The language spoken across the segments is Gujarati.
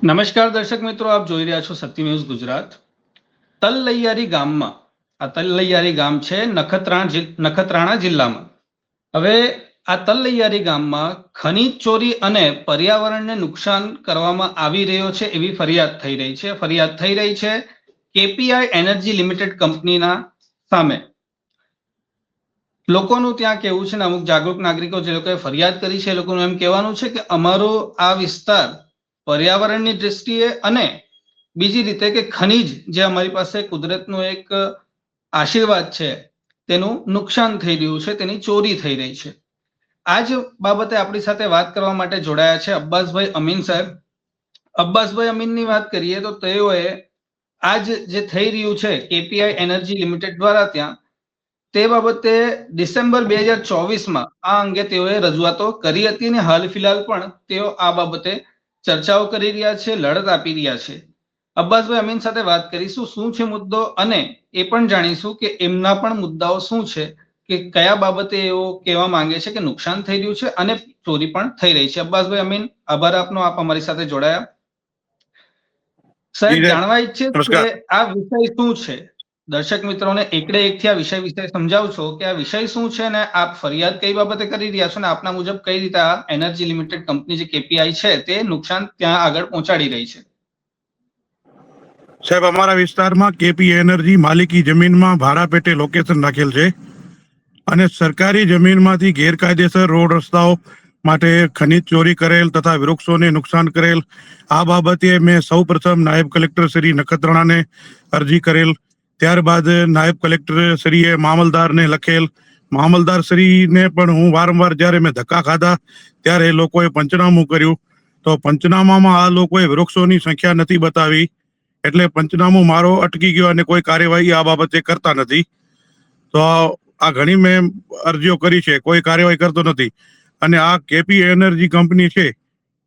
નમસ્કાર દર્શક મિત્રો, આપ જોઈ રહ્યા છો સત્ય ન્યૂઝ ગુજરાત. તલલૈયારી ગામમાં, આ તલલૈયારી ગામ છે નખત્રાણા જિલ્લામાં. હવે આ તલલૈયારી ગામમાં ખનીજ ચોરી અને પર્યાવરણને નુકસાન કરવામાં આવી રહ્યો છે એવી ફરિયાદ થઈ રહી છે કેપીઆઈ એનર્જી લિમિટેડ કંપનીના સામે. લોકોનું ત્યાં કેવું છે ને, અમુક જાગૃત નાગરિકો જે લોકોએ ફરિયાદ કરી છે એ લોકોનું એમ કહેવાનું છે કે અમારો આ વિસ્તાર પર્યાવરણની દ્રષ્ટિએ અને બીજી રીતે કે ખનીજ જે અમારી પાસે કુદરતનો એક આશીર્વાદ છે તેનું નુકસાન થઈ રહ્યું છે, તેની ચોરી થઈ રહી છે. આ જ બાબતે આપણી સાથે વાત કરવા માટે જોડાયા છે અબ્બાસભાઈ અમીન સાહેબ. અબ્બાસભાઈ અમીનની વાત કરીએ તો તેઓએ આજ જે થઈ રહ્યું છે કેપીઆઈ એનર્જી લિમિટેડ દ્વારા ત્યાં, તે બાબતે ડિસેમ્બર 2024માં આ અંગે તેઓએ રજૂઆતો કરી હતી અને હાલ ફિલહાલ પણ તેઓ આ બાબતે ચર્ચાઓ કરી રહ્યા છે, લડત આપી રહ્યા છે. અબ્બાસભાઈ અમીન સાથે વાત કરીશું શું છે મુદ્દો, અને એ પણ જાણીશું કે એમના પણ મુદ્દાઓ શું છે, કે કયા બાબતે એઓ કહેવા માંગે છે કે નુકસાન થઈ રહ્યું છે અને ચોરી પણ થઈ રહી છે. અબ્બાસભાઈ અમીન, આભાર આપનો, આપ અમારી સાથે જોડાયા. સાહેબ, જાણવા ઈચ્છે કે આ વિષય શું છે. દર્શક મિત્રોને એકડે એકથી આ વિષય વિશે સમજાવશો કે આ વિષય શું છે અને આપ ફરિયાદ કઈ બાબતે કરી રહ્યા છો, અને આપના મુજબ કઈ રીતે આ એનર્જી લિમિટેડ કંપની જે કેપીઆઈ છે તે નુકસાન ત્યાં આગળ પહોંચાડી રહી છે. સાહેબ, અમારા વિસ્તારમાં કેપી એનર્જી માલિકી જમીનમાં ભાડા પેટે લોકેશન રાખેલ છે અને સરકારી જમીનમાંથી ગેરકાયદેસર રોડ રસ્તાઓ માટે ખનીજ ચોરી કરેલ તથા વૃક્ષોને નુકસાન કરેલ. આ બાબતે મેં સૌપ્રથમ નાયબ કલેક્ટર શ્રી નખત્રાણાને અરજી કરેલ. ત્યારબાદ નાયબ કલેક્ટર શ્રીએ મામલદારને લખેલ. મામલદાર શ્રીને પણ હું વારંવાર જ્યારે મેં ધક્કા ખાધા ત્યારે એ લોકોએ પંચનામું કર્યું, તો પંચનામામાં આ લોકોએ વૃક્ષોની સંખ્યા નથી બતાવી, એટલે પંચનામું મારો અટકી ગયો અને કોઈ કાર્યવાહી આ બાબતે કરતા નથી. તો આ ઘણી મેં અરજીઓ કરી છે, કોઈ કાર્યવાહી કરતો નથી. અને આ કેપી એનર્જી કંપની છે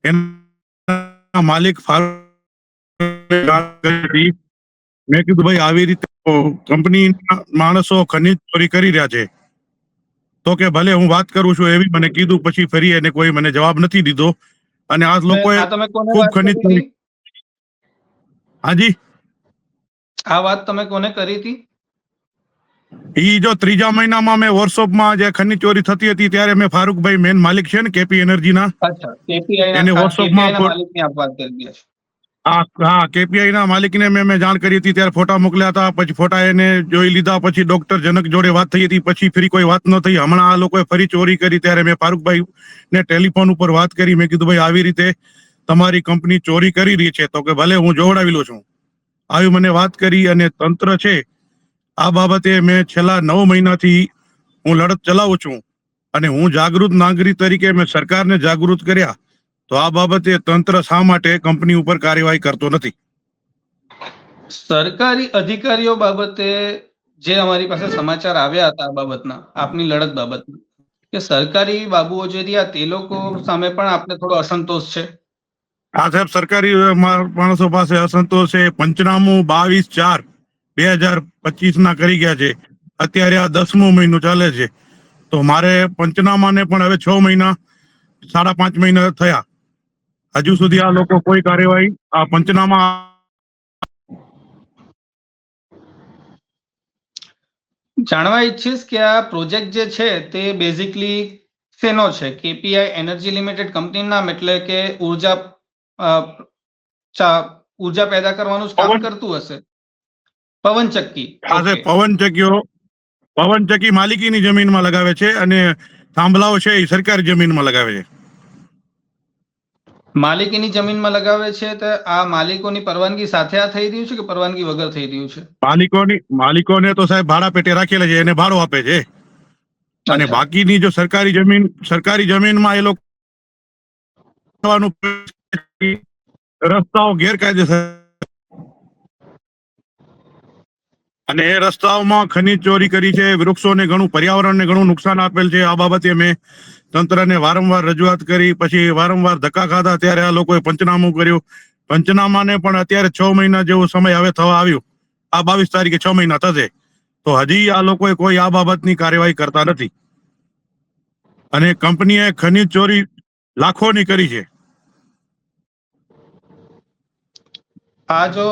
એના માલિક મેં કીધું ભાઈ આવી રીતે કંપની માણસો ખનીજ ચોરી કરી રહ્યા છે, તો કે ભલે હું વાત કરું છું એવી મને કીધું. પછી ફરી એને કોઈ મને જવાબ નથી દીધો અને આ લોકોએ ખૂબ ખનીજ ચોરી. હાજી, આ વાત તમે કોને કરી હતી? ઈ જો ત્રીજા મહિનામાં મેં વોટ્સઅપમાં જે ખનીજ ચોરી થતી હતી ત્યારે મેં ફારૂકભાઈ મેન માલિક છે ને કેપી એનર્જીના, એને વોટ્સઅપમાં માલિકની આપ વાત કરી રહ્યા છો. હા, કેપીઆઈ ના માલિકને મેં જાણ કરી હતી ત્યારે ફોટા મોકલ્યા હતા. પછી ફોટા એને જોઈ લીધા, પછી ડોક્ટર જનક જોડે વાત થઈ હતી, પછી ફરી કોઈ વાત ન થઈ. હમણાં આ લોકોએ ફરી ચોરી કરી ત્યારે મેં ફારૂકભાઈ ને ટેલિફોન ઉપર વાત કરી. મેં કીધું ભાઈ આવી રીતે તમારી કંપની ચોરી કરી રહી છે, તો કે ભલે હું જોવડાવેલો છું, આવી મને વાત કરી. અને તંત્ર છે આ બાબતે મેં છેલ્લા 9 મહિનાથી હું લડત ચલાવું છું અને હું જાગૃત નાગરિક તરીકે મેં સરકારને જાગૃત કર્યા, તો આ બાબતે તંત્ર શા માટે કંપની ઉપર કાર્યવાહી કરતો નથી? સરકારી અધિકારીઓ બાબતે જે અમારી પાસે સમાચાર આવ્યા હતા આ બાબતના, આપની લડત બાબતના, કે સરકારી બાબુઓ જે રહ્યા તે લોકો સામે પણ આપને થોડો અસંતોષ છે. હા સાહેબ, સરકારી માણસો પાસે અસંતોષ છે. પંચનામું 22/4/2025 ના કરી ગયા છે. અત્યારે આ 10મો મહિનો ચાલે છે, તો મારે પંચનામાને પણ હવે 6 મહિના 5.5 મહિના થયા, હજુ સુધી આ લોકો કોઈ કાર્યવાહી આ પંચનામા. જાણવા ઈચ્છીશ કે આ પ્રોજેક્ટ જે છે તે બેઝિકલી શેનો છે? કેપીઆઈ એનર્જી લિમિટેડ કંપની નામ એટલે કે ઉર્જા પેદા કરવાનું જ કામ કરતું હશે. પવનચક્કી. પવનચક્કી માલિકીની જમીનમાં લગાવે છે અને થાંભલાઓ છે એ સરકારી જમીનમાં લગાવે છે. માલિકીની જમીનમાં લગાવે છે, તો આ માલિકોની પરવાનગી સાથે આ થઈ રહ્યું છે કે પરવાનગી વગર થઈ રહ્યું છે? માલિકોને તો સાહેબ ભાડા પેટે રાખેલા છે, એને ભાડો આપે છે. અને બાકીની જો સરકારી જમીનમાં એ લોકો રસ્તાઓ ગેરકાયદેસર, અને એ રસ્તાઓમાં ખનીજ ચોરી કરી છે, વૃક્ષોને ઘણું, પર્યાવરણને ઘણું નુકસાન આપેલ છે. આ બાબતે મેં તંત્રને વારંવાર રજૂઆત કરી, પછી વારંવાર ધક્કા ખાધા ત્યારે આ લોકોએ પંચનામું કર્યું. પંચનામાને પણ અત્યારે 6 મહિના જેવો સમય હવે થવા આવ્યો. આ 22 તારીખે 6 મહિના થશે, તો હજી આ લોકોએ કોઈ આ બાબતની કાર્યવાહી કરતા નથી. અને કંપનીએ ખનીજ ચોરી લાખોની કરી છે. આ જો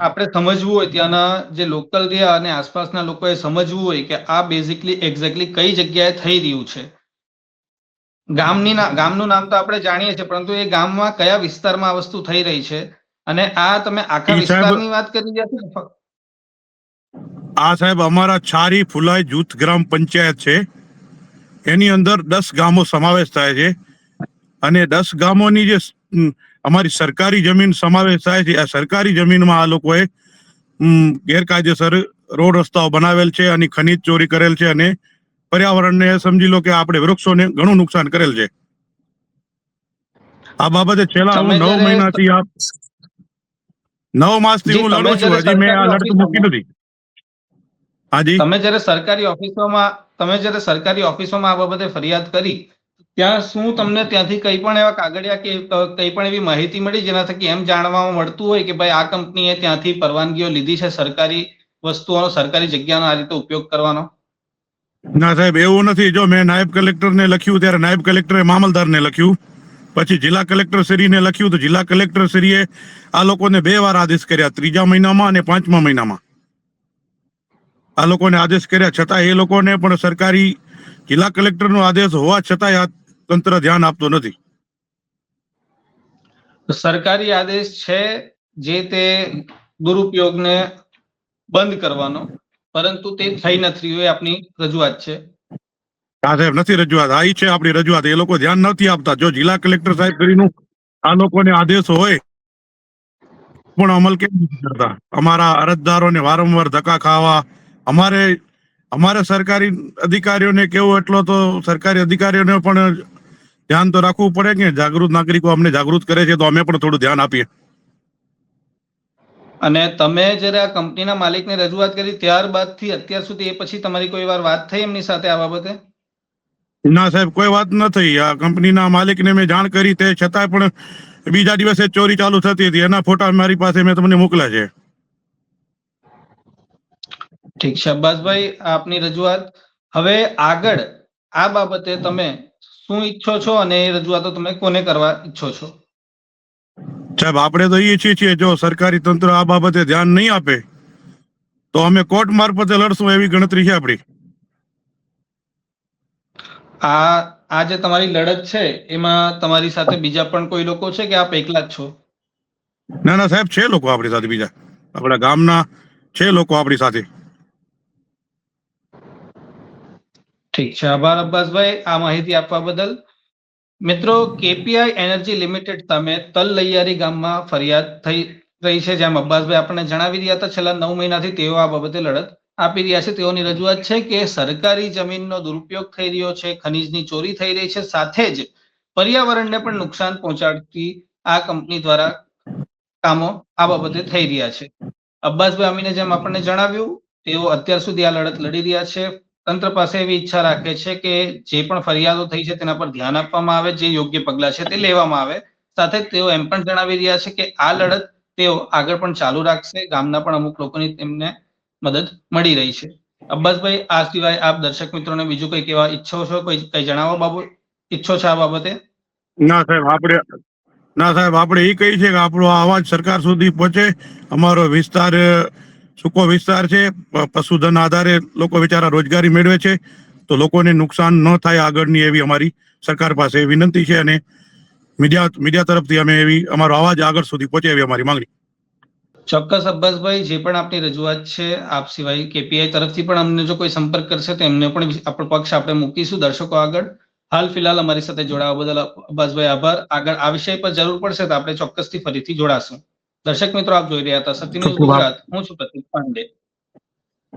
આપણે સમજવું હોય ત્યાંના જે લોકલ રહ્યા અને આસપાસના લોકોએ સમજવું હોય કે આ બેઝિકલી એક્ઝેક્ટલી કઈ જગ્યાએ થઈ રહ્યું છે. ગામનું નામ તો આપણે જાણીએ છીએ, પરંતુ એ ગામમાં કયા વિસ્તારમાં આ વસ્તુ થઈ રહી છે, અને આ તમે આખા ઈ સાહેબ વિસ્તારની વાત કરી રહ્યા છો ને? આ સાહેબ અમારા છારી ફુલાઈ જૂથ ગ્રામ પંચાયત છે, એની અંદર 10 ગામો સમાવેશ થાય છે, અને 10 ગામોની જે અમારી સરકારી જમીન સમાવેશ થાય છે, આ સરકારી જમીનમાં આ લોકોએ ગેરકાયદેસર રોડ રસ્તાઓ બનાવેલ છે અને ખનીજ ચોરી કરેલ છે, અને પર્યાવરણને સમજી લો કે આપણે વૃક્ષોને ઘણું નુકસાન કરેલ છે. આ બાબતે છેલ્લા હું 9 મહિનાથી 9 માસથી હું લડું છું, હજી મેં આ લડત મૂકી નથી. હાજી, તમે જ્યારે સરકારી ઓફિસોમાં આ બાબતે ફરિયાદ કરી, ત્યાં શું તમને ત્યાંથી કંઈ પણ એવા કાગળિયા કે કંઈ પણ એવી માહિતી મળી જેના થકી એમ જાણવામાં મળતું હોય કે ભાઈ આ કંપનીએ ત્યાંથી પરવાનગીઓ લીધી છે સરકારી વસ્તુઓનો, સરકારી જગ્યાનો આ રીતે ઉપયોગ કરવાનો? ના સાહેબ, એવું નથી. જો મેં નાયબ કલેક્ટરને લખ્યું ત્યારે નાયબ કલેક્ટરે મામલતદારને લખ્યું, પછી જિલ્લા કલેક્ટર શ્રીને લખ્યું તો જિલ્લા કલેક્ટર શ્રીએ આ લોકોને 2 વાર આદેશ કર્યા, 3જા મહિનામાં અને 5મા મહિનામાં આ લોકોને આદેશ કર્યા, છતાં એ લોકોને પણ સરકારી જિલ્લા કલેક્ટરનો આદેશ હોવા છતાંય આ તંત્ર ધ્યાન આપતો નથી. સરકારી આદેશ છે જે તે દુરુપયોગને બંધ કરવાનો, પરંતુ તે થઈ નથી રહ્યું, એ આપની રજૂઆત છે. હા સાહેબ, નથી રજૂઆત, આ છે આપણી રજૂઆત. એ લોકો ધ્યાન નથી આપતા. જો જિલ્લા કલેક્ટર સાહેબ કરીનું આ લોકોને આદેશ હોય પણ અમલ કેમ નથી કરતા? અમારા અરજદારોને વારંવાર ધક્કા ખાવા, અમારે સરકારી અધિકારીઓને કેવું એટલો તો સરકારી અધિકારીઓને પણ ધ્યાન તો રાખવું પડે કે જાગૃત નાગરિકો અમને જાગૃત કરે છે તો અમે પણ થોડું ધ્યાન આપીએ. અને તમે જ્યારે આ કંપનીના માલિકને રજૂઆત કરી ત્યારબાદથી અત્યાર સુધી એ પછી તમારી કોઈ વાર વાત થઈ એમની સાથે આ બાબતે? ના સાહેબ, કોઈ વાત ન થઈ. આ કંપનીના માલિકને મેં જાણ કરી, તે છતાંય પણ બીજા દિવસે ચોરી ચાલુ થતી હતી. એના ફોટા મારી પાસે મેં તમને મોકલ્યા છે. ઠીક છે અબ્બાસભાઈ, આપની રજૂઆત. હવે આગળ આ બાબતે તમે શું ઈચ્છો છો અને એ રજૂઆતો તમે કોને કરવા ઈચ્છો છો? સાહેબ, આપણે તો ઈચ્છીએ છીએ જો સરકારી તંત્ર આ બાબતે ધ્યાન નહીં આપે તો અમે કોર્ટ મારફતે લડશું, એવી ગણતરી છે આપણી. આ જે તમારી લડત છે એમાં તમારી સાથે બીજા પણ કોઈ લોકો છે કે આપ એકલા જ છો? ના ના સાહેબ, છે લોકો આપણી સાથે, બીજા આપણા ગામના છે લોકો આપણી સાથે. ઠીક છે, આભાર અબ્બાસભાઈ આ માહિતી આપવા બદલ. મિત્રો, કેપીઆઈ એનર્જી લિમિટેડ સામે તલલૈયારી ગામમાં ફરિયાદ થઈ રહી છે. જેમ અબ્બાસભાઈ આપણને જણાવી રહ્યા હતા, છેલ્લા 9 મહિનાથી તેઓ આ બાબતે લડત આપી રહ્યા છે. તેઓની રજૂઆત છે કે સરકારી જમીનનો દુરુપયોગ થઈ રહ્યો છે, ખનીજની ચોરી થઈ રહી છે, સાથે જ પર્યાવરણને પણ નુકસાન પહોંચાડતી આ કંપની દ્વારા કામો આ બાબતે થઈ રહ્યા છે. અબ્બાસભાઈ અમીને જેમ આપણને જણાવ્યું, તેઓ અત્યાર સુધી આ લડત લડી રહ્યા છે. તંત્ર પાસે એવી ઈચ્છા રાખે છે કે જે પણ ફરિયાદો થઈ છે તેના પર ધ્યાન આપવામાં આવે, જે યોગ્ય પગલાં છે તે લેવામાં આવે. સાથે તેઓ એમ પણ જણાવી રહ્યા છે કે આ લડત તેઓ આગળ પણ ચાલુ રાખશે. ગામના પણ અમુક લોકોની તેમને મદદ મળી રહી છે. અબ્બાસભાઈ, આ સિવાય આપ દર્શક મિત્રોને બીજું કંઈ કહેવા ઈચ્છો છો, કંઈ જણાવવા બાબત ઈચ્છો છો આ બાબતે? ના સાહેબ, આપણે એ કહી છે કે આપણો અવાજ સરકાર સુધી પહોંચે. અમારો વિસ્તાર સૂકો વિસ્તાર છે, પશુધન આધારે લોકો બિચારા રોજગારી મેળવે છે, તો લોકોને નુકસાન ન થાય આગળની એવી અમારી સરકાર પાસે વિનંતી છે, અને મીડિયા તરફથી અમે એવી અમારો અવાજ આગળ સુધી પહોંચે એવી અમારી માંગણી. ચોક્કસ અબ્બાસભાઈ, જે પણ આપની રજૂઆત છે, આપ સિવાય કેપીઆઈ તરફથી પણ અમને જો કોઈ સંપર્ક કરશે તો એમને પણ આપણો પક્ષ આપણે મૂકીશું દર્શકો આગળ. હાલ ફિલહાલ અમારી સાથે જોડાવા બદલ અબ્બાસભાઈ આભાર. આગળ આ વિષય પર જરૂર પડશે તો આપણે ચોક્કસથી ફરીથી જોડાશું. દર્શક મિત્રો, આપ જોઈ રહ્યા હતા સત્ય ન્યૂઝ ગુજરાત. હું છું પ્રતિક પાંડે.